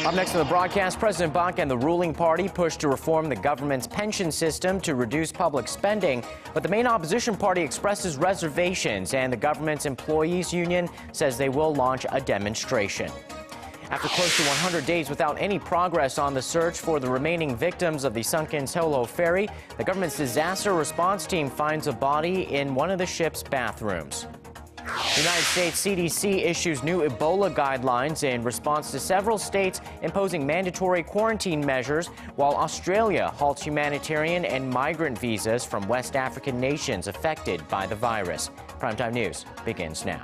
Up next in the broadcast, President Bak and the ruling party push to reform the government's pension system to reduce public spending. But the main opposition party expresses reservations, and the government's employees union says they will launch a demonstration. After close to 100 days without any progress on the search for the remaining victims of the sunken Seoul You ferry, the government's disaster response team finds a body in one of the ship's bathrooms. The United States CDC issues new Ebola guidelines in response to several states imposing mandatory quarantine measures, while Australia halts humanitarian and migrant visas from West African nations affected by the virus. Primetime News begins now.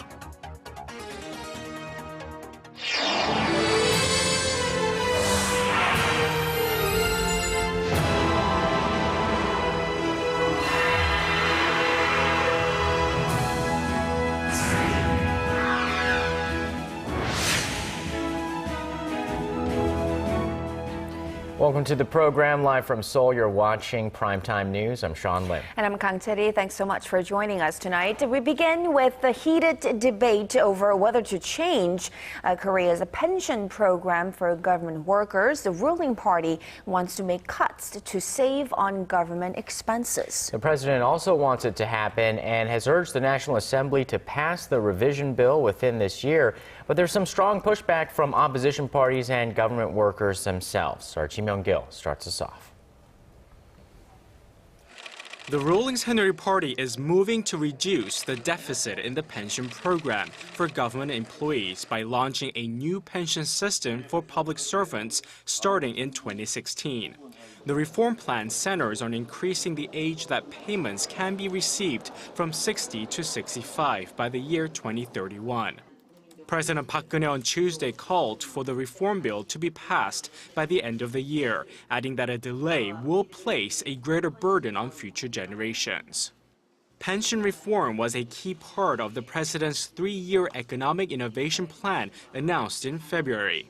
Welcome to the program. Live from Seoul, you're watching Primetime News. I'm Sean Lim. And I'm Kang Chery. Thanks so much for joining us tonight. We begin with the heated debate over whether to change Korea's pension program for government workers. The ruling party wants to make cuts to save on government expenses. The president also wants it to happen and has urged the National Assembly to pass the revision bill within this year. But there's some strong pushback from opposition parties and government workers themselves. Our Ji Myung-kil starts us off. The ruling Saenuri Party is moving to reduce the deficit in the pension program for government employees by launching a new pension system for public servants starting in 2016. The reform plan centers on increasing the age that payments can be received from 60 to 65 by the year 2031. President Park Geun-hye on Tuesday called for the reform bill to be passed by the end of the year, adding that a delay will place a greater burden on future generations. Pension reform was a key part of the president's three-year economic innovation plan announced in February.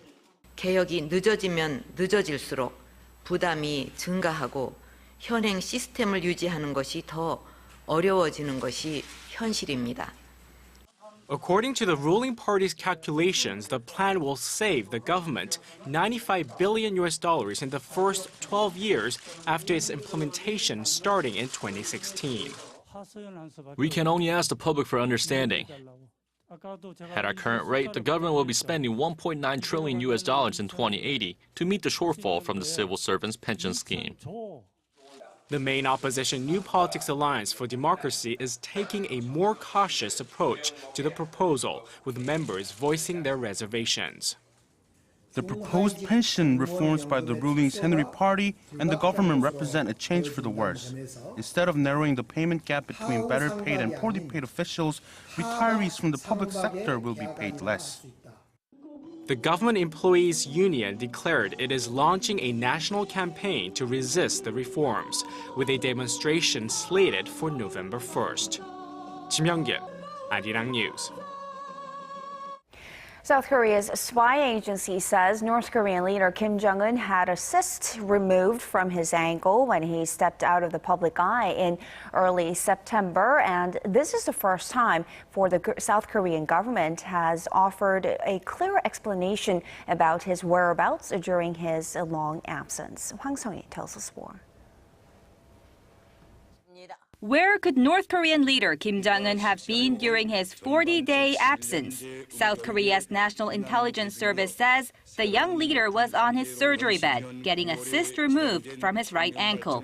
개혁이 늦어지면 늦어질수록 부담이 증가하고 현행 시스템을 유지하는 것이 더 어려워지는 것이 현실입니다. According to the ruling party's calculations, the plan will save the government $95 billion in the first 12 years after its implementation starting in 2016. We can only ask the public for understanding. At our current rate, the government will be spending $1.9 trillion in 2080 to meet the shortfall from the civil servants' pension scheme. The main opposition New Politics Alliance for Democracy is taking a more cautious approach to the proposal, with members voicing their reservations. The proposed pension reforms by the ruling Saenuri Party and the government represent a change for the worse. Instead of narrowing the payment gap between better paid and poorly paid officials, retirees from the public sector will be paid less. The Government Employees Union declared it is launching a national campaign to resist the reforms, with a demonstration slated for November 1st. Ji Myung-kil, Arirang News. South Korea's spy agency says North Korean leader Kim Jongun had a cyst removed from his ankle when he stepped out of the public eye in early September. And this is the first time for the South Korean government has offered a clear explanation about his whereabouts during his long absence. Hwang Sung-hee tells us more. Where could North Korean leader Kim Jong-un have been during his 40-day absence? South Korea's National Intelligence Service says the young leader was on his surgery bed, getting a cyst removed from his right ankle.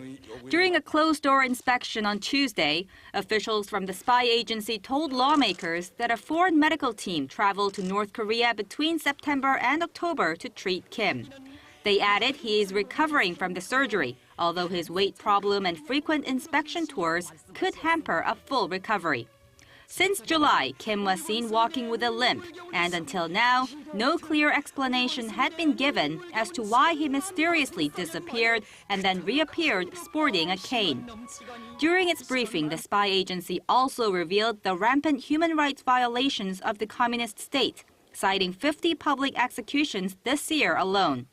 During a closed-door inspection on Tuesday, officials from the spy agency told lawmakers that a foreign medical team traveled to North Korea between September and October to treat Kim. They added he is recovering from the surgery, although his weight problem and frequent inspection tours could hamper a full recovery. Since July, Kim was seen walking with a limp, and until now, no clear explanation had been given as to why he mysteriously disappeared and then reappeared sporting a cane. During its briefing, the spy agency also revealed the rampant human rights violations of the communist state, citing 50 public executions this year alone.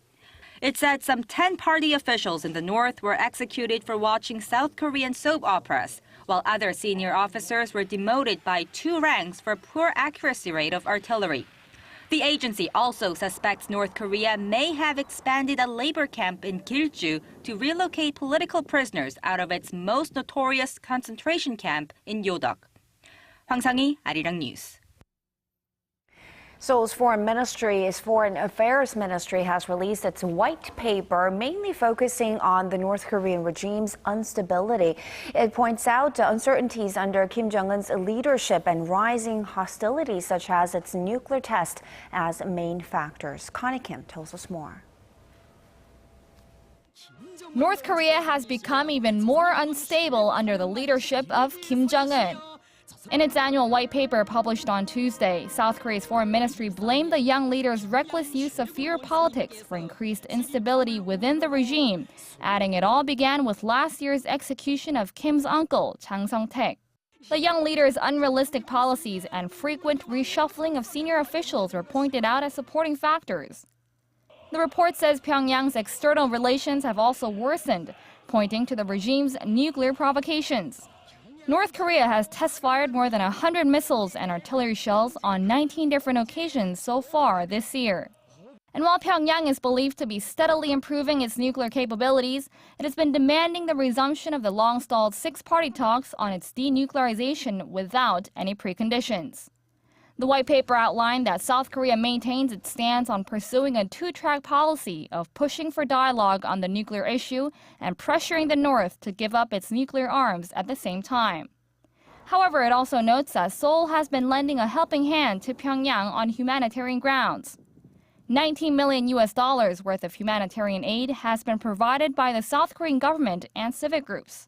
It said some 10 party officials in the north were executed for watching South Korean soap operas, while other senior officers were demoted by 2 ranks for poor accuracy rate of artillery. The agency also suspects North Korea may have expanded a labor camp in Gilju to relocate political prisoners out of its most notorious concentration camp in Yodok. Hwang Sang-hee, Arirang News. Seoul's Foreign Affairs Ministry has released its white paper, mainly focusing on the North Korean regime's instability. It points out uncertainties under Kim Jong-un's leadership and rising hostilities, such as its nuclear test, as main factors. Connie Kim tells us more. North Korea has become even more unstable under the leadership of Kim Jong-un. In its annual white paper published on Tuesday, South Korea's foreign ministry blamed the young leader's reckless use of fear politics for increased instability within the regime, adding it all began with last year's execution of Kim's uncle, Chang Song-taek. The young leader's unrealistic policies and frequent reshuffling of senior officials were pointed out as supporting factors. The report says Pyongyang's external relations have also worsened, pointing to the regime's nuclear provocations. North Korea has test-fired more than 100 missiles and artillery shells on 19 different occasions so far this year. And while Pyongyang is believed to be steadily improving its nuclear capabilities, it has been demanding the resumption of the long-stalled six-party talks on its denuclearization without any preconditions. The white paper outlined that South Korea maintains its stance on pursuing a two-track policy of pushing for dialogue on the nuclear issue and pressuring the North to give up its nuclear arms at the same time. However, it also notes that Seoul has been lending a helping hand to Pyongyang on humanitarian grounds. $19 million worth of humanitarian aid has been provided by the South Korean government and civic groups.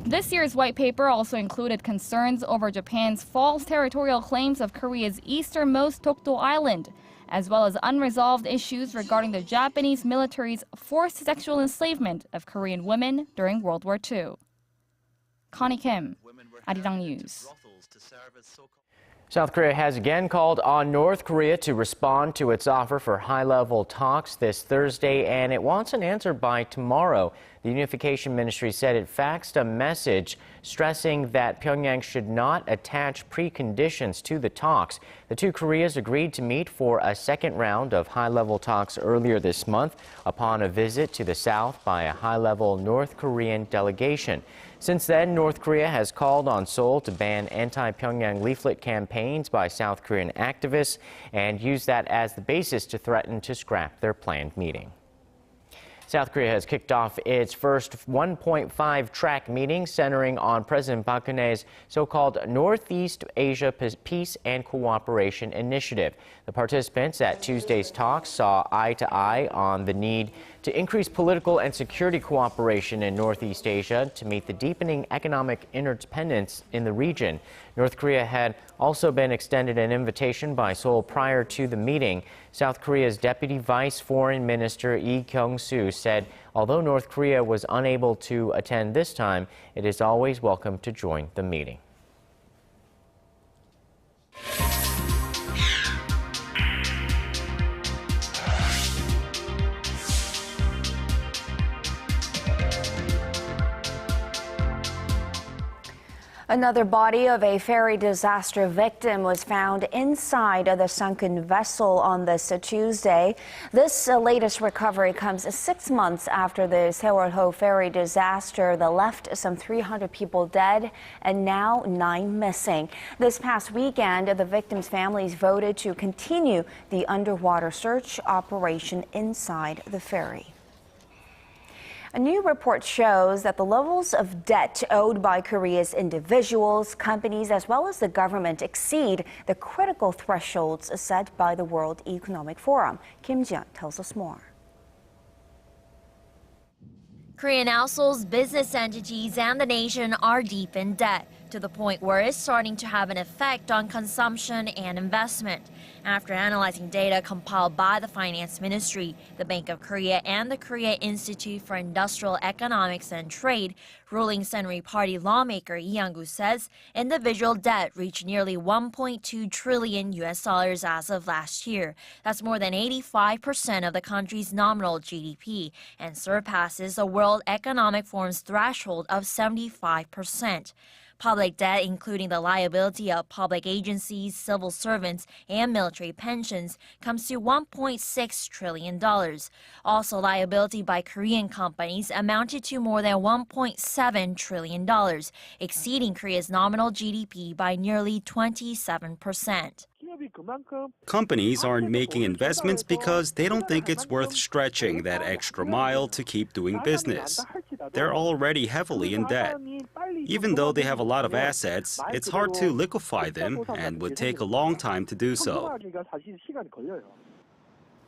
This year's white paper also included concerns over Japan's false territorial claims of Korea's easternmost Dokdo Island, as well as unresolved issues regarding the Japanese military's forced sexual enslavement of Korean women during World War II. Connie Kim, Arirang News. South Korea has again called on North Korea to respond to its offer for high-level talks this Thursday, and it wants an answer by tomorrow. The Unification Ministry said it faxed a message stressing that Pyongyang should not attach preconditions to the talks. The two Koreas agreed to meet for a second round of high-level talks earlier this month upon a visit to the South by a high-level North Korean delegation. Since then, North Korea has called on Seoul to ban anti-Pyongyang leaflet campaigns by South Korean activists and use that as the basis to threaten to scrap their planned meeting. South Korea has kicked off its first 1.5-track meeting centering on President Park Geun-hye's so-called Northeast Asia Peace and Cooperation Initiative. The participants at Tuesday's talks saw eye to eye on the need to increase political and security cooperation in Northeast Asia to meet the deepening economic interdependence in the region. North Korea had also been extended an invitation by Seoul prior to the meeting. South Korea's Deputy Vice Foreign Minister Lee Kyung-soo said although North Korea was unable to attend this time, it is always welcome to join the meeting. Another body of a ferry disaster victim was found inside of the sunken vessel on this Tuesday. This latest recovery comes 6 months after the Seoul You ferry disaster that left some 300 people dead and now 9 missing. This past weekend, the victims' families voted to continue the underwater search operation inside the ferry. A new report shows that the levels of debt owed by Korea's individuals, companies, as well as the government exceed the critical thresholds set by the World Economic Forum. Kim Ji-yeon tells us more. Korean households, business entities, and the nation are deep in debt, to the point where it's starting to have an effect on consumption and investment. After analyzing data compiled by the Finance Ministry, the Bank of Korea, and the Korea Institute for Industrial Economics and Trade, ruling Saenuri Party lawmaker Lee Yang-gu says individual debt reached nearly $1.2 trillion as of last year. That's more than 85% of the country's nominal GDP and surpasses the World Economic Forum's threshold of 75%. Public debt, including the liability of public agencies, civil servants, and military pensions, comes to $1.6 trillion. Also, liability by Korean companies amounted to more than $1.7 trillion, exceeding Korea's nominal GDP by nearly 27%. Companies aren't making investments because they don't think it's worth stretching that extra mile to keep doing business. They're already heavily in debt. Even though they have a lot of assets, it's hard to liquefy them and would take a long time to do so.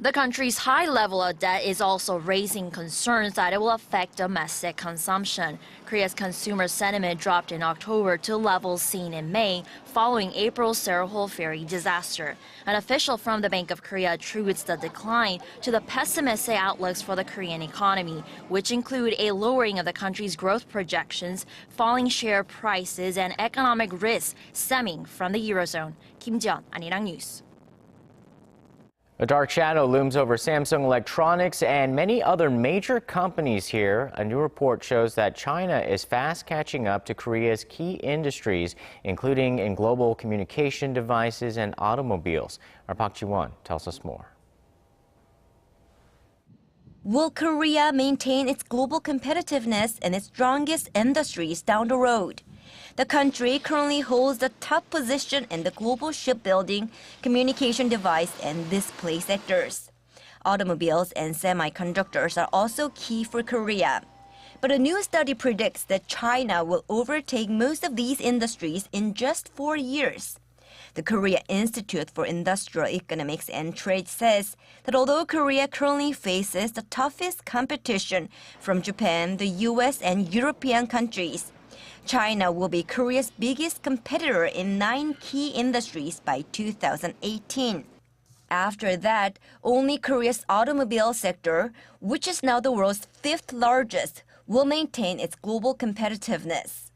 The country's high level of debt is also raising concerns that it will affect domestic consumption. Korea's consumer sentiment dropped in October to levels seen in May following April's Seoul ferry disaster. An official from the Bank of Korea attributes the decline to the pessimistic outlooks for the Korean economy, which include a lowering of the country's growth projections, falling share prices, and economic risks stemming from the Eurozone. Kim Ji-yeon, Arirang News. A dark shadow looms over Samsung Electronics and many other major companies here. A new report shows that China is fast catching up to Korea's key industries, including in global communication devices and automobiles. Our Park Ji-won tells us more. Will Korea maintain its global competitiveness in its strongest industries down the road? The country currently holds the top position in the global shipbuilding, communication device, and display sectors. Automobiles and semiconductors are also key for Korea. But a new study predicts that China will overtake most of these industries in just 4 years. The Korea Institute for Industrial Economics and Trade says that although Korea currently faces the toughest competition from Japan, the US, and European countries, China will be Korea's biggest competitor in 9 key industries by 2018. After that, only Korea's automobile sector, which is now the world's 5th largest, will maintain its global competitiveness.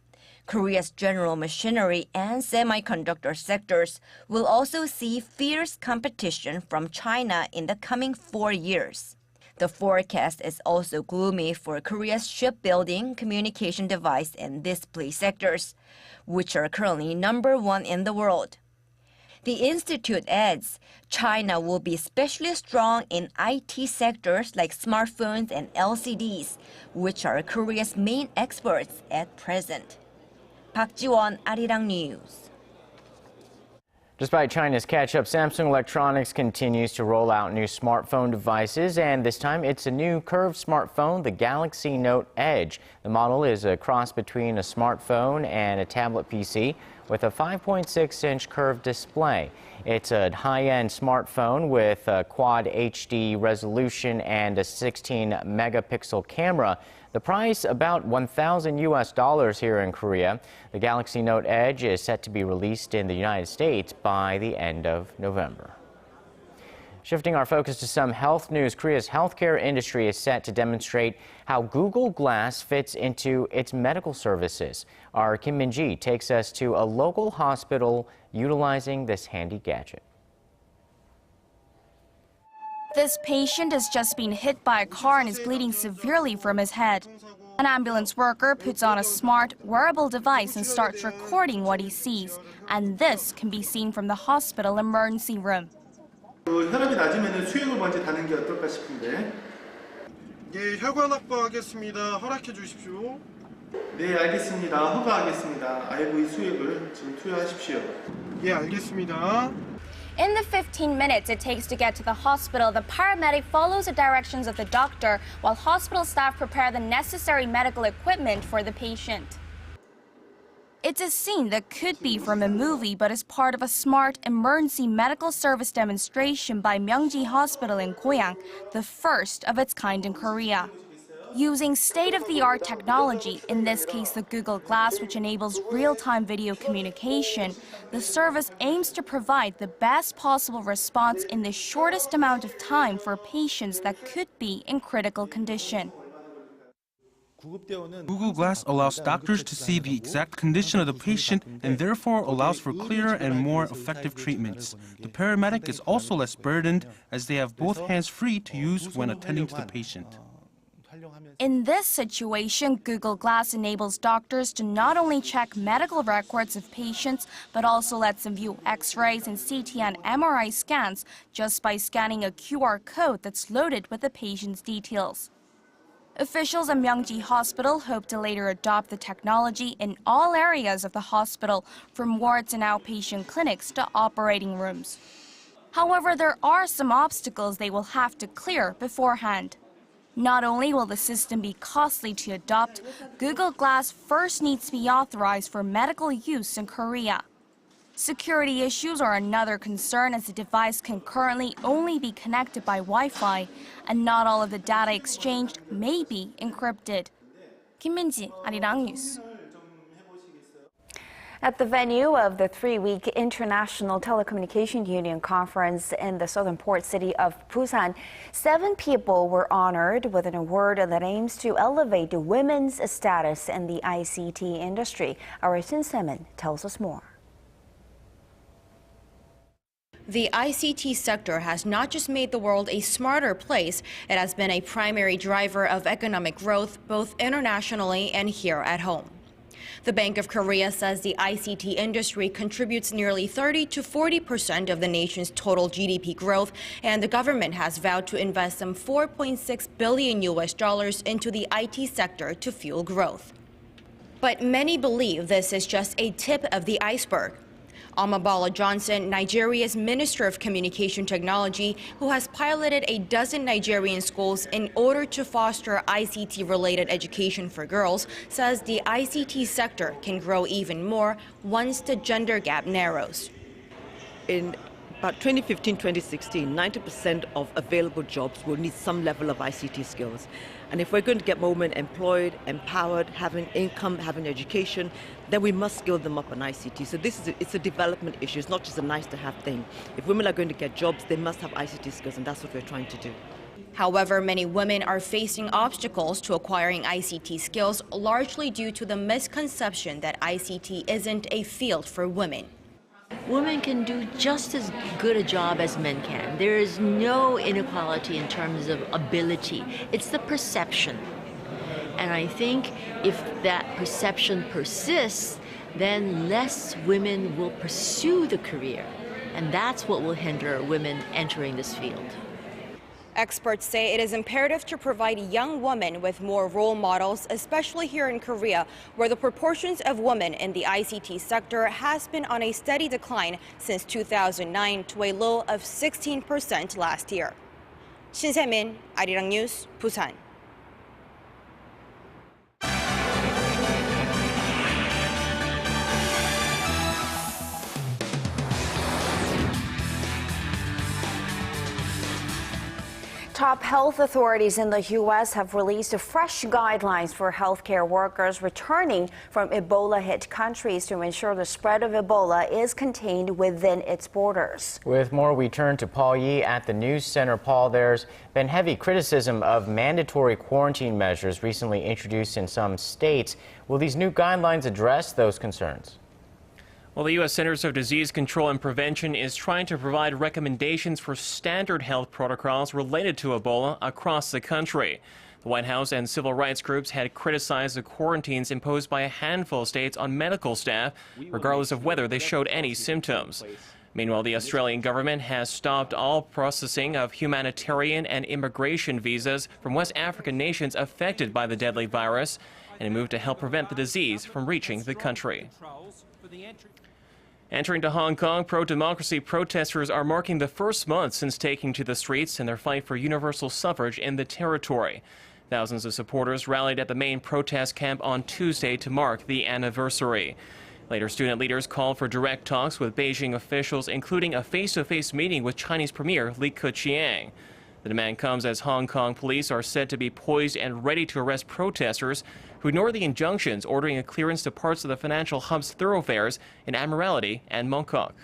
Korea's general machinery and semiconductor sectors will also see fierce competition from China in the coming 4 years. The forecast is also gloomy for Korea's shipbuilding, communication device, and display sectors, which are currently number 1 in the world. The institute adds China will be especially strong in IT sectors like smartphones and LCDs, which are Korea's main exports at present. Park Ji-won, Arirang News. Despite China's catch-up, Samsung Electronics continues to roll out new smartphone devices, and this time it's a new curved smartphone, the Galaxy Note Edge. The model is a cross between a smartphone and a tablet PC with a 5.6-inch curved display. It's a high-end smartphone with a quad HD resolution and a 16-megapixel camera. The price about $1,000 here in Korea. The Galaxy Note Edge is set to be released in the United States by the end of November. Shifting our focus to some health news, Korea's healthcare industry is set to demonstrate how Google Glass fits into its medical services. Our Kim Min-ji takes us to a local hospital utilizing this handy gadget. This patient has just been hit by a car and is bleeding severely from his head. An ambulance worker puts on a smart, wearable device and starts recording what he sees. And this can be seen from the hospital emergency room. 혈압이 낮으면 수액을 먼저 다는 게 어떨까 싶은데. 예, 혈관 확보하겠습니다. 허락해 주십시오. 네, 알겠습니다. 허가하겠습니다. IV 수액을 지금 투여하십시오. 예, 알겠습니다. In the 15 minutes it takes to get to the hospital, the paramedic follows the directions of the doctor while hospital staff prepare the necessary medical equipment for the patient. It's a scene that could be from a movie, but is part of a smart emergency medical service demonstration by Myeongji Hospital in Goyang, the first of its kind in Korea. Using state-of-the-art technology, in this case the Google Glass, which enables real-time video communication, the service aims to provide the best possible response in the shortest amount of time for patients that could be in critical condition. Google Glass allows doctors to see the exact condition of the patient and therefore allows for clearer and more effective treatments. The paramedic is also less burdened as they have both hands free to use when attending to the patient. In this situation, Google Glass enables doctors to not only check medical records of patients, but also lets them view X-rays and CT and MRI scans just by scanning a QR code that's loaded with the patient's details. Officials at Myeongji Hospital hope to later adopt the technology in all areas of the hospital, from wards and outpatient clinics to operating rooms. However, there are some obstacles they will have to clear beforehand. Not only will the system be costly to adopt, Google Glass first needs to be authorized for medical use in Korea. Security issues are another concern, as the device can currently only be connected by Wi-Fi, and not all of the data exchanged may be encrypted. Kim Min-ji, Arirang News. At the venue of the 3-week International Telecommunication Union Conference in the southern port city of Busan, 7 people were honored with an award that aims to elevate women's status in the ICT industry. Our Shin Se-min tells us more. The ICT sector has not just made the world a smarter place, it has been a primary driver of economic growth both internationally and here at home. The Bank of Korea says the ICT industry contributes nearly 30 to 40% of the nation's total GDP growth, and the government has vowed to invest some $4.6 billion into the IT sector to fuel growth. But many believe this is just a tip of the iceberg. Amabala Johnson, Nigeria's Minister of Communication Technology, who has piloted a dozen Nigerian schools in order to foster ICT-related education for girls, says the ICT sector can grow even more once the gender gap narrows. In about 2015-2016, 90% of available jobs will need some level of ICT skills. And if we're going to get more women employed, empowered, having income, having education, then we must skill them up on ICT. So it's a development issue. It's not just a nice-to-have thing. If women are going to get jobs, they must have ICT skills, and that's what we're trying to do. However, many women are facing obstacles to acquiring ICT skills, largely due to the misconception that ICT isn't a field for women. Women can do just as good a job as men can. There is no inequality in terms of ability. It's the perception. And I think if that perception persists, then less women will pursue the career. And that's what will hinder women entering this field. Experts say it is imperative to provide young women with more role models, especially here in Korea, where the proportions of women in the ICT sector has been on a steady decline since 2009 to a low of 16% last year. Shin Se-min, Arirang News, Busan. Top health authorities in the U.S. have released fresh guidelines for healthcare workers returning from Ebola-hit countries to ensure the spread of Ebola is contained within its borders. With more, we turn to Paul Yi at the News Center. Paul, there's been heavy criticism of mandatory quarantine measures recently introduced in some states. Will these new guidelines address those concerns? Well, the U.S. Centers of Disease Control and Prevention is trying to provide recommendations for standard health protocols related to Ebola across the country. The White House and civil rights groups had criticized the quarantines imposed by a handful of states on medical staff, regardless of whether they showed any symptoms. Meanwhile, the Australian government has stopped all processing of humanitarian and immigration visas from West African nations affected by the deadly virus, in a move to help prevent the disease from reaching the country. Entering to Hong Kong, pro-democracy protesters are marking the first month since taking to the streets in their fight for universal suffrage in the territory. Thousands of supporters rallied at the main protest camp on Tuesday to mark the anniversary. Later, student leaders called for direct talks with Beijing officials, including a face-to-face meeting with Chinese Premier Li Keqiang. The demand comes as Hong Kong police are said to be poised and ready to arrest protesters who ignore the injunctions ordering a clearance to parts of the financial hub's thoroughfares in Admiralty and Mong Kok.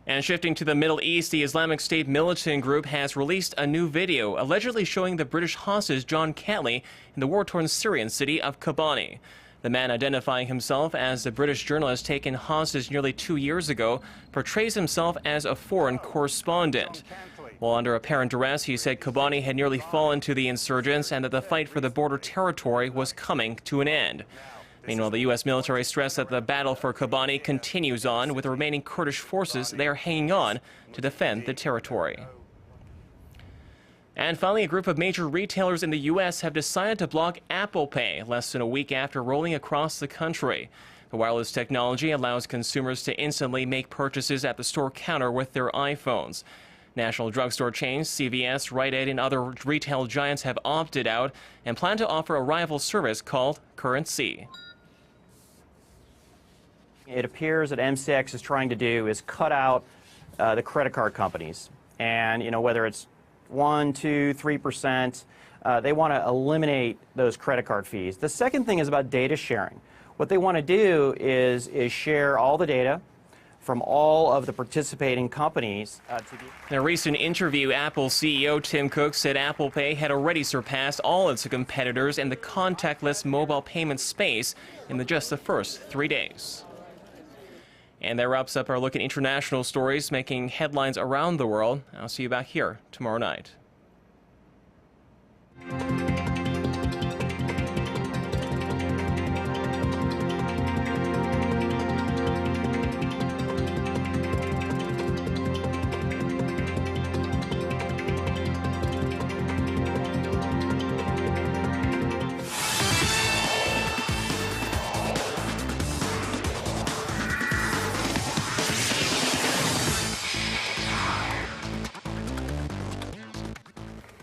And shifting to the Middle East, the Islamic State militant group has released a new video allegedly showing the British hostage John Catley in the war-torn Syrian city of Kobani. The man, identifying himself as the British journalist taken hostage nearly 2 years ago, portrays himself as a foreign correspondent. While under apparent duress, he said Kobani had nearly fallen to the insurgents and that the fight for the border territory was coming to an end. Meanwhile, the U.S. military stressed that the battle for Kobani continues on, with the remaining Kurdish forces they are hanging on to defend the territory. And finally, a group of major retailers in the U.S. have decided to block Apple Pay less than a week after rolling across the country. The wireless technology allows consumers to instantly make purchases at the store counter with their iPhones. National drugstore chains CVS, Rite Aid, and other retail giants have opted out and plan to offer a rival service called Currency. It appears that MCX is trying to do is cut out the credit card companies. And, whether it's 1%, 2%, 3%, they want to eliminate those credit card fees. The second thing is about data sharing. What they want to do is share all the data from all of the participating companies. In a recent interview, Apple CEO Tim Cook said Apple Pay had already surpassed all its competitors in the contactless mobile payment space in just the first 3 days. And that wraps up our look at international stories making headlines around the world. I'll see you back here tomorrow night.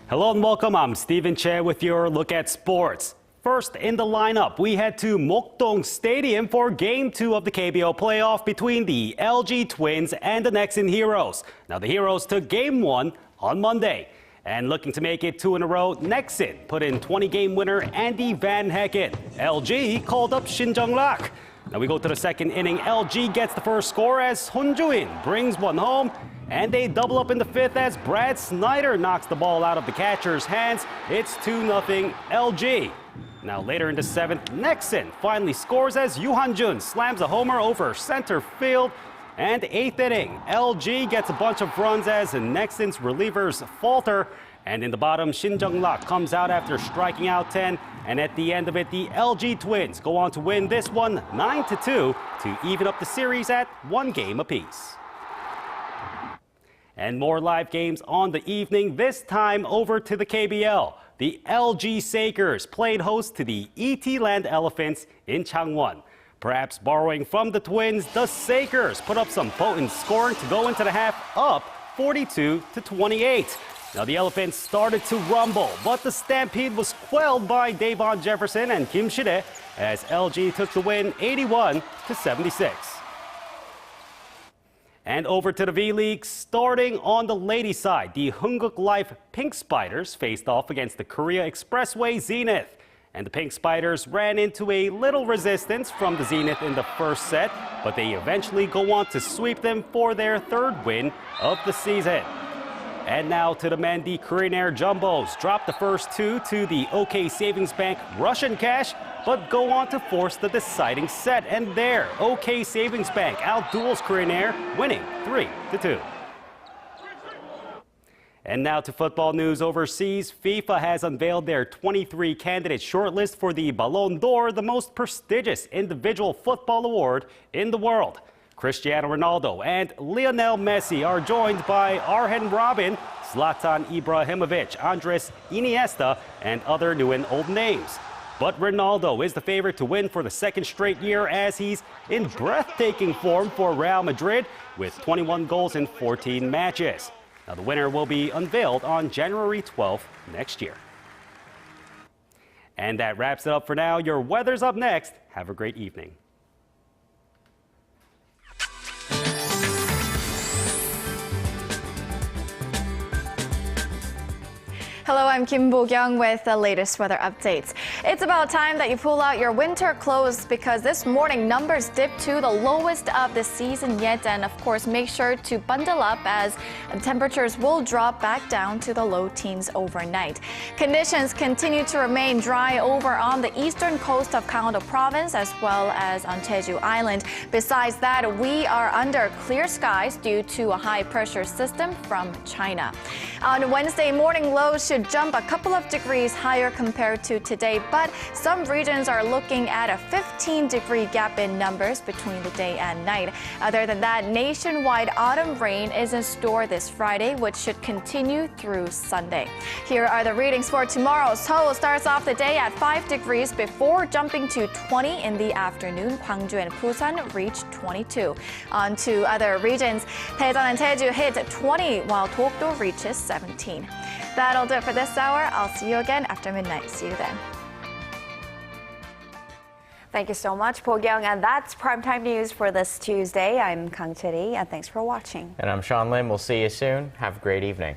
Hello and welcome. I'm Stephen Che with your look at sports. First in the lineup, we head to Mokdong Stadium for Game 2 of the KBO playoff between the LG Twins and the Nexen Heroes. Now, the Heroes took Game 1 on Monday. And looking to make it 2 in a row, Nexen put in 20-game winner Andy Van Hecken. LG called up Shin Jung-rak. Now we go to the second inning. LG gets the first score as Hon Jo-in brings one home. And they double up in the fifth as Brad Snyder knocks the ball out of the catcher's hands. It's 2-0 LG. Now later in the seventh, Nexen finally scores as Yoo Han-jun slams a homer over center field. And eighth inning, LG gets a bunch of runs as Nexen's relievers falter. And in the bottom, Shin Jung-rak comes out after striking out 10. And at the end of it, the LG Twins go on to win this one 9-2 to even up the series at 1 game apiece. And more live games on the evening, this time over to the KBL. The LG Sakers played host to the ET Land Elephants in Changwon. Perhaps borrowing from the Twins, the Sakers put up some potent scoring to go into the half up 42-28. Now the Elephants started to rumble, but the stampede was quelled by Davon Jefferson and Kim Shide as LG took the win 81-76. And over to the V-League, starting on the ladies' side, the Hunguk Life Pink Spiders faced off against the Korea Expressway Zenith. And the Pink Spiders ran into a little resistance from the Zenith in the first set, but they eventually go on to sweep them for their third win of the season. And now to the men, the Korean Air Jumbos dropped the first two to the OK Savings Bank Russian Cash, but go on to force the deciding set. And there, OK Savings Bank outduels Korean Air, winning 3-2. And now to football news overseas. FIFA has unveiled their 23 candidate shortlist for the Ballon d'Or, the most prestigious individual football award in the world. Cristiano Ronaldo and Lionel Messi are joined by Arjen Robben, Zlatan Ibrahimovic, Andres Iniesta, and other new and old names. But Ronaldo is the favorite to win for the second straight year as he's in breathtaking form for Real Madrid with 21 goals in 14 matches. Now the winner will be unveiled on January 12th next year. And that wraps it up for now. Your weather's up next. Have a great evening. Hello, I'm Kim Bo-kyung with the latest weather updates. It's about time that you pull out your winter clothes because this morning numbers dipped to the lowest of the season yet. And of course, make sure to bundle up as temperatures will drop back down to the low teens overnight. Conditions continue to remain dry over on the eastern coast of Gangwon-do province as well as on Jeju Island. Besides that, we are under clear skies due to a high pressure system from China. On Wednesday, morning lows should jump a couple of degrees higher compared to today, but some regions are looking at a 15-degree gap in numbers between the day and night. Other than that, nationwide autumn rain is in store this Friday, which should continue through Sunday. Here are the readings for tomorrow. Seoul starts off the day at 5 degrees before jumping to 20 in the afternoon. Gwangju and Busan reach 22. On to other regions. Daejeon and Jeju hit 20, while Dokdo reaches 17. That'll do it for this hour. I'll see you again after midnight. See you then. Thank you so much, Bo-kyung. And that's Primetime News for this Tuesday. I'm Kang Chery, and thanks for watching. And I'm Sean Lim. We'll see you soon. Have a great evening.